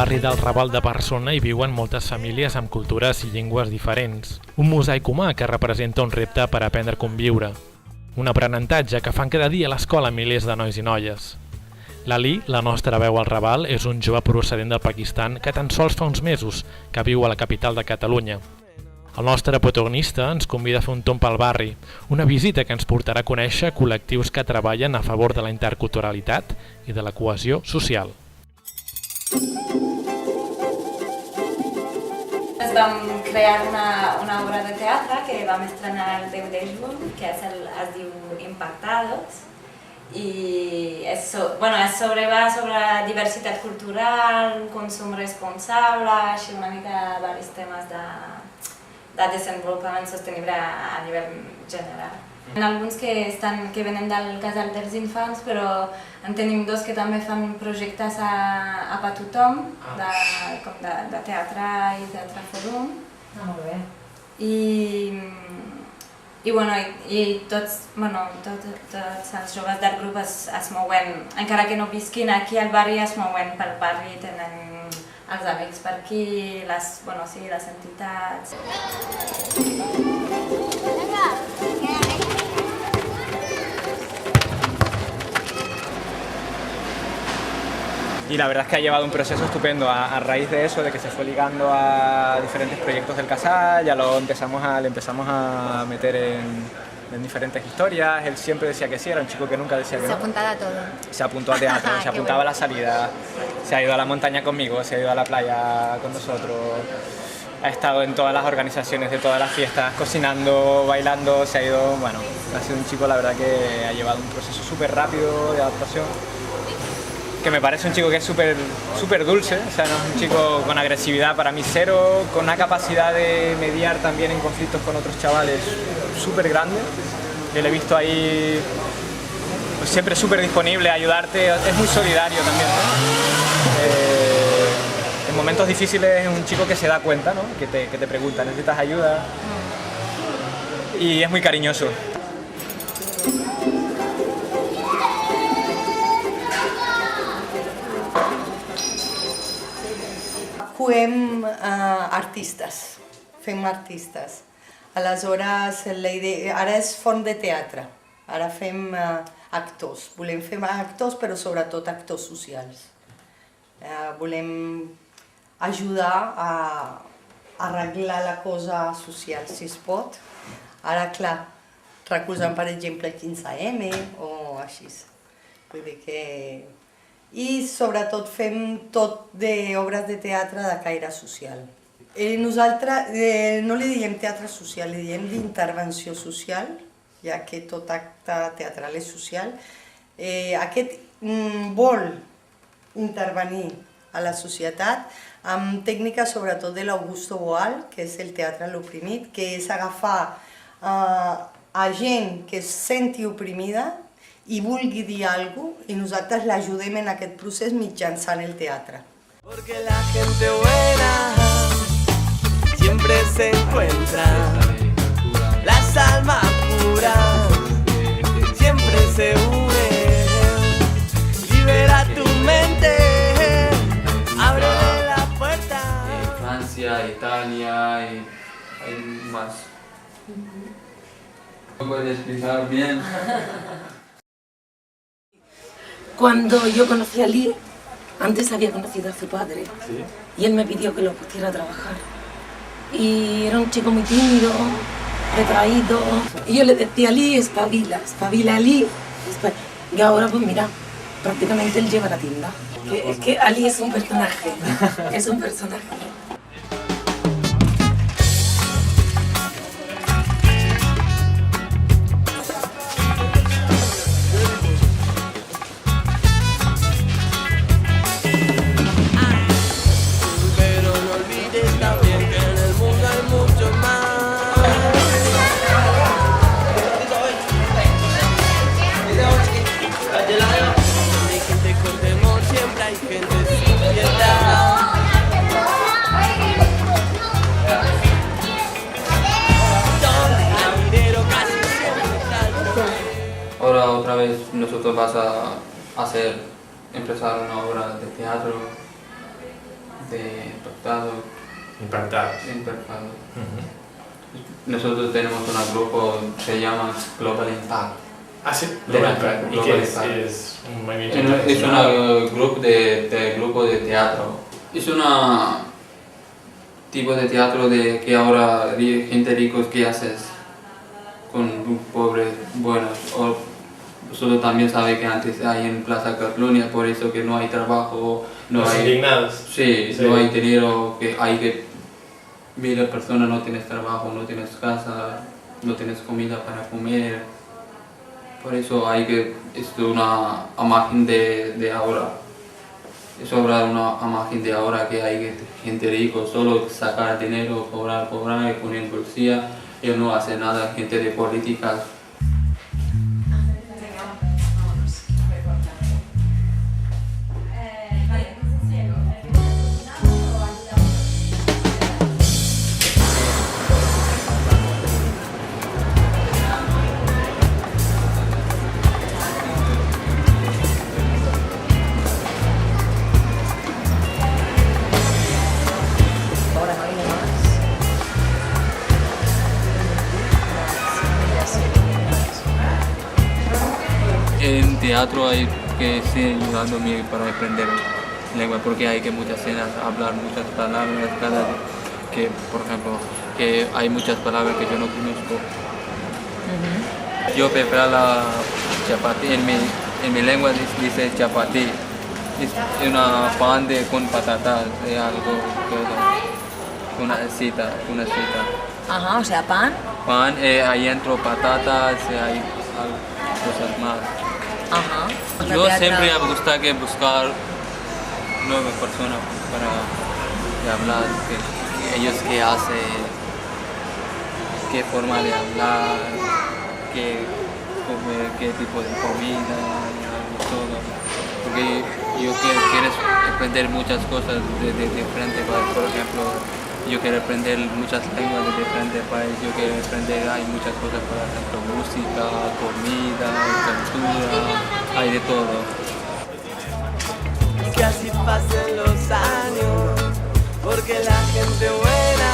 barri del Raval de Barcelona hi viuen moltes famílies amb cultures i llengües diferents. Un mosaic humà que representa un repte per aprendre a conviure. Un aprenentatge que fan cada dia a l'escola milers de nois i noies. L'Ali, la nostra veu al Raval, és un jove procedent del Pakistan que tan sols fa uns mesos que viu a la capital de Catalunya. El nostre protagonista ens convida a fer un tomb pel barri, una visita que ens portarà a conèixer col·lectius que treballen a favor de la interculturalitat i de la cohesió social. Vam crear una obra de teatre que vam estrenar el 10 de juny, que es diu Impactados, i va sobre diversitat cultural, consum responsable, així una mica diversos temes de desenvolupament sostenible a nivell general. Hi ha alguns que venen del casal dels infants, però en tenim dos que també fan projectes a per tothom, de teatre i teatre fòrum. Molt bé. I tots els joves del grup es mouen, encara que no visquin aquí al barri, es mouen pel barri, tenen els amics per aquí, les entitats. Y la verdad es que ha llevado un proceso estupendo a raíz de eso, de que se fue ligando a diferentes proyectos del casal, ya le empezamos a meter en diferentes historias. Él siempre decía que sí, era un chico que nunca decía que no. Se apuntaba a todo. Se apuntó a teatro, se apuntaba a la salida, se ha ido a la montaña conmigo, se ha ido a la playa con nosotros, ha estado en todas las organizaciones de todas las fiestas, cocinando, bailando, se ha ido, bueno, ha sido un chico la verdad que ha llevado un proceso súper rápido de adaptación, que me parece un chico que es súper dulce, o sea, no es un chico con agresividad para mí cero, con una capacidad de mediar también en conflictos con otros chavales súper grande. Yo le he visto ahí pues, siempre súper disponible a ayudarte, es muy solidario también, ¿no? En momentos difíciles es un chico que se da cuenta, ¿no? que te pregunta, ¿necesitas ayuda? Y es muy cariñoso. Fem artistes, Aleshores, ara és font de teatre, ara fem actors. Volem fer actors, però sobretot actors socials. Volem ajudar a arreglar la cosa social, si es pot. Ara, clar, recolzant, per exemple, 15M o així. Vull dir que... I sobretot fem tot d'obres de teatre de caire social. Nosaltres no li diem teatre social, li diem d'intervenció social, ja que tot acte teatral és social. Aquest vol intervenir a la societat amb tècniques sobretot de l'Augusto Boal, que és el teatre a l'oprimit, que és agafar a gent que es senti oprimida i vulgui dir alguna cosa, i nosaltres l'ajudem en aquest procés mitjançant el teatre. Porque la gente buena siempre se encuentra, las almas puras siempre se unen. Libera tu mente, ábrele la puerta. Francia, Italia y hay más. ¿No puedes explicar bien? Cuando yo conocí a Lee, antes había conocido a su padre, ¿Sí? y él me pidió que lo pusiera a trabajar. Y era un chico muy tímido, retraído, y yo le decía, Lee, espabila, Lee. Y ahora pues mira, prácticamente él lleva la tienda. Es que Ali es un personaje, es un personaje. Ahora otra vez nosotros vas a empezar una obra de teatro. de impactado. Impactados. Nosotros tenemos un grupo que se llama Global Impact. Ah, sí. Global ¿Y Global qué es? Impact. ¿Es un movimiento Es internacional? un grupo de teatro. Es un tipo de teatro de que ahora gente ricos que haces con pobres buenos. O vosotros también sabéis que antes hay en Plaza Cataluña, por eso que no hay trabajo, no Los hay... indignados. Sí, Sí. no hay dinero, que hay que... Mira, persona no tienes trabajo, no tienes casa, no tienes comida para comer. Por eso hay que... Es una imagen de ahora. Es ahora una imagen de ahora que hay gente rico, solo sacar dinero, cobrar y poner en bolsilla. Ellos no hacen nada, gente de políticas. En teatro hay que seguir ayudándome para aprender lengua porque hay que muchas escenas, hablar muchas palabras, que por ejemplo, que hay muchas palabras que yo no conozco. Yo preparo la chapatí, en mi lengua dice chapatí, es una pan con patatas, es algo, una cita. Ajá, o sea, pan. Pan, ahí entro patatas, hay cosas más. Ajá. Yo siempre me gusta buscar nuevas personas para hablar, que ellos qué hacen, qué forma de hablar, qué comer, qué tipo de comida, y todo. Porque yo quiero aprender muchas cosas de diferentes países. Por ejemplo, yo quiero aprender muchas lenguas de diferentes países. Yo quiero aprender, hay muchas cosas, por ejemplo, música, comida, cultura, hay de todo. Y que así pasen los años, porque la gente buena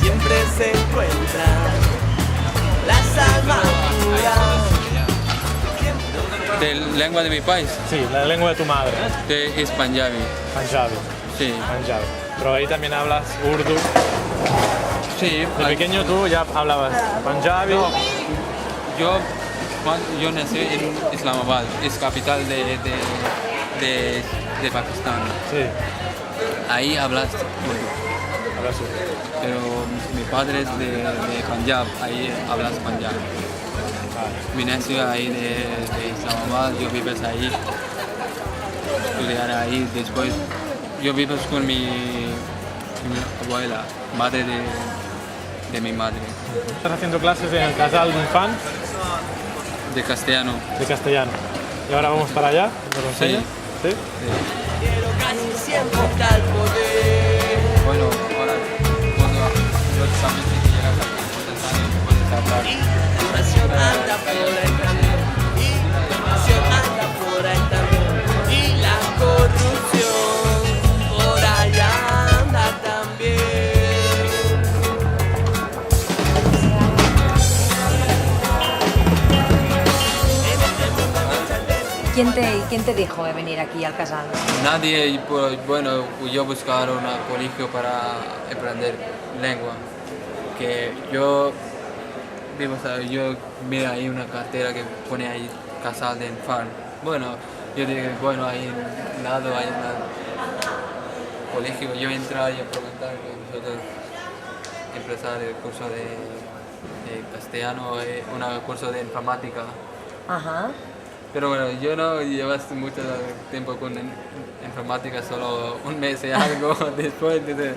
siempre se encuentra. Las almas puras. ¿De lengua de mi país? Sí, la lengua de tu madre. Es Punjabi. Punjabi. Sí. Punjabi. Pero ahí también hablas urdu. Sí. De pequeño tú ya hablabas Punjabi. No, yo nací en Islamabad, es capital de Pakistán. Sí, Ahí hablas urdu, hablas urdu. pero mi padre es de Punjab, ahí hablas Punjab. Mi nació ahí de Islamabad, yo vivo ahí, estudiar ahí, después yo vivo con mi abuela, madre de mi madre. Estás haciendo clases en el Casal d'Infants De castellano. de castellano. Y ahora vamos para allá, ¿nos lo enseñas? ¿Sí? Pero casi siempre está el poder. Bueno, ahora cuando yo también sé que llegas aquí, puedes hablar. Información anda por ahí también. Información anda por ahí también. Y la corrupción por allá anda también. ¿Quién te dijo de venir aquí al casal? Nadie, bueno, yo buscar un colegio para aprender lengua. Que yo mira ahí una cartera que pone ahí Casal de Infant. Bueno, yo dije, bueno, ahí al lado hay un colegio. Yo entré y a preguntar que nosotros empezar el curso de castellano, un curso de informática. Ajá. Pero bueno, yo no llevas mucho tiempo con informática, solo un mes y algo. Después dice,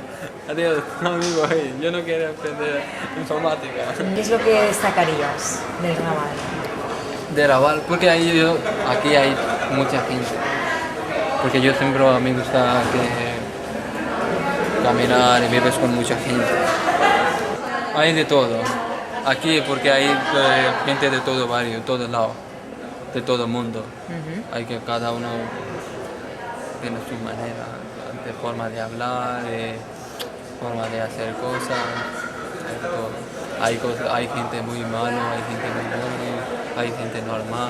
adiós, amigo, yo no quiero aprender informática. ¿Qué es lo que destacarías del Raval? De Raval, porque aquí hay mucha gente. Porque yo siempre me gusta caminar y vives con mucha gente. Hay de todo. Aquí porque hay gente de todo barrio, todos lados. De todo el mundo. Hay que cada uno tiene su manera. de forma de hablar, de forma de hacer cosas, hay de todo. Hay gente muy mala, hay gente muy buena, hay gente normal.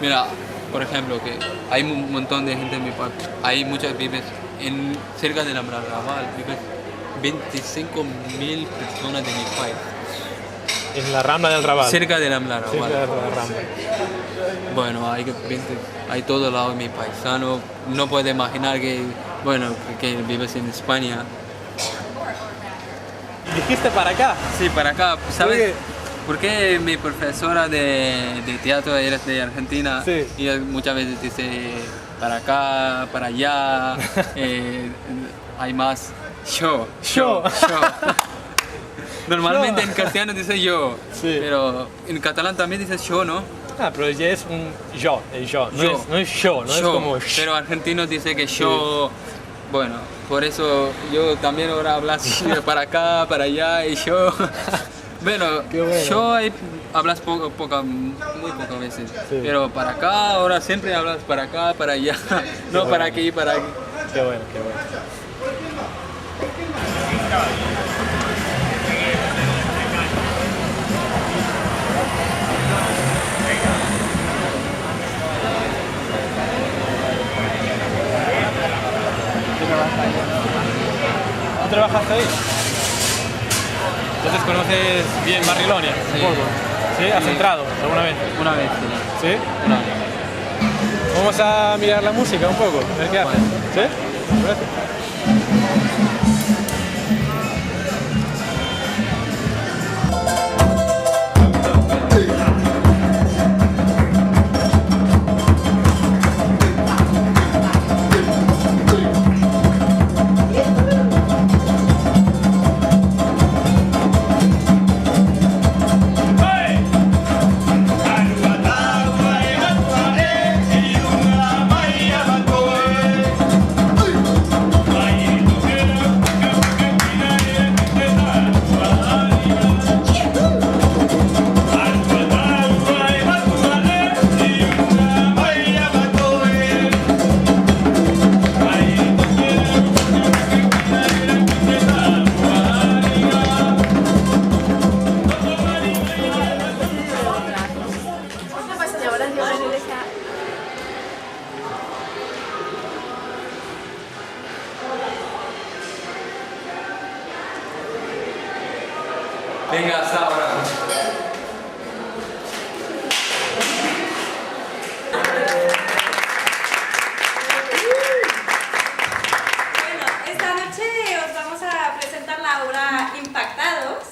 Mira, por ejemplo, que hay un montón de gente en mi país, hay muchas vives cerca de la Raval, viven 25.000 personas de mi país. En la Rambla del Raval. Cerca de la Raval. Cerca de la Rambla. Bueno, hay todo lado de mi paisano. No puedes imaginar que, bueno, que vives en España. ¿Dijiste para acá? Sí, para acá. ¿Sabes? ¿Por qué? Porque mi profesora de teatro es de Argentina, sí. Y muchas veces dice para acá, para allá, hay más yo. Normalmente en castellano dice yo, sí. Pero en catalán también dice yo, ¿no? Ah, pero ya es un yo, el yo. No es yo, no es como... Pero argentino dice que yo, bueno, por eso yo también ahora hablo para acá, para allá y yo. Bueno, yo hablas muy pocas veces, sí. Pero para acá, ahora siempre hablas para acá, para allá, no bueno. Para aquí, para aquí. Qué bueno, qué bueno. ¿Tú trabajaste ahí? Entonces conoces bien Barrilonia, sí. Un poco. ¿Sí? ¿Has entrado alguna vez? Una vez, sí. ¿Sí? Una vez. Vamos a mirar la música un poco, a ver qué hace. ¿Sí? Gracias. Venga, hasta ahora. Bueno, esta noche os vamos a presentar la obra Impactados.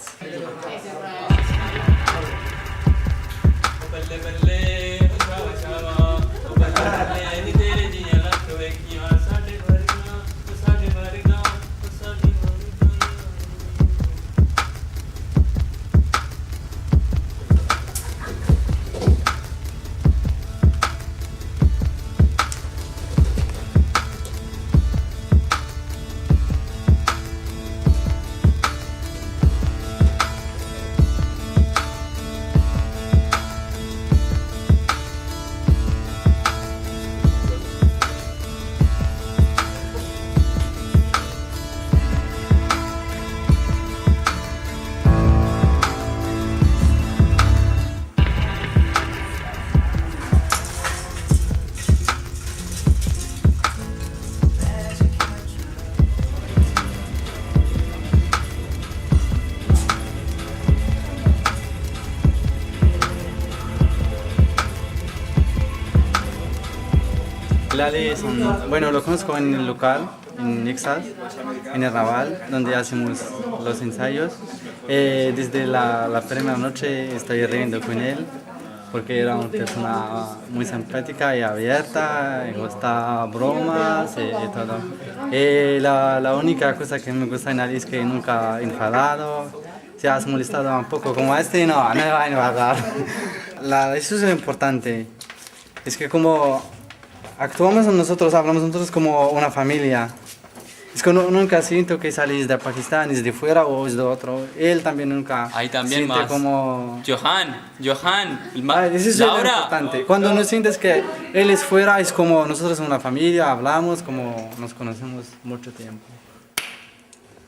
Lale bueno, lo conozco en el local, en Nexas, en el Raval, donde hacemos los ensayos. Desde la primera noche estoy riendo con él, porque era una persona muy simpática y abierta, y gusta bromas y todo. La única cosa que me gusta en él es que nunca ha enfadado. Si has molestado un poco como este, no me va a enfadar. Eso es lo importante. Es que como actuamos nosotros, hablamos nosotros como una familia. Es que nunca siento que salís de Pakistán, es de fuera o es de otro. Él también nunca Ahí también siente más. como... Johan, Eso es lo Laura. importante. Cuando no sientes que él es fuera, es como nosotros somos una familia, hablamos, como nos conocemos mucho tiempo.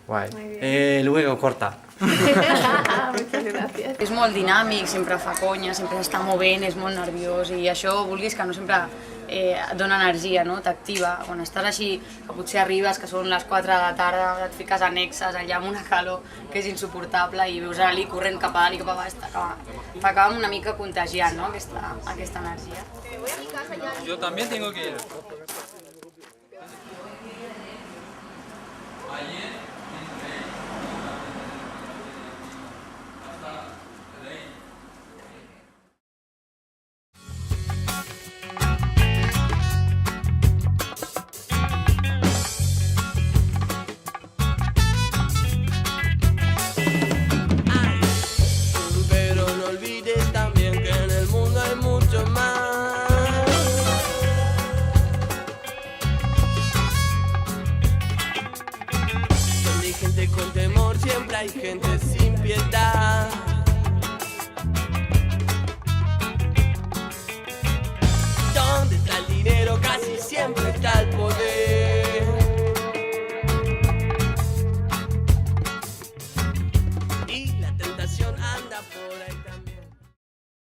Guay. Luego corta. Muchas gracias. És molt dinàmic, sempre fa conya, sempre s'està movent, és molt nerviós i això, vulguis que no, sempre et dona energia, no? T'activa. Quan estàs així, que potser arribes, que són les 4 de la tarda, et fiques annexes allà amb una calor que és insuportable i veus Ali corrent cap a dalt i cap a baix, t'acaba una mica contagiant, no? Aquesta energia. Yo también tengo que ir. Pero no olvides también que en el mundo hay mucho más. Donde hay gente con temor, siempre hay gente sin piedad.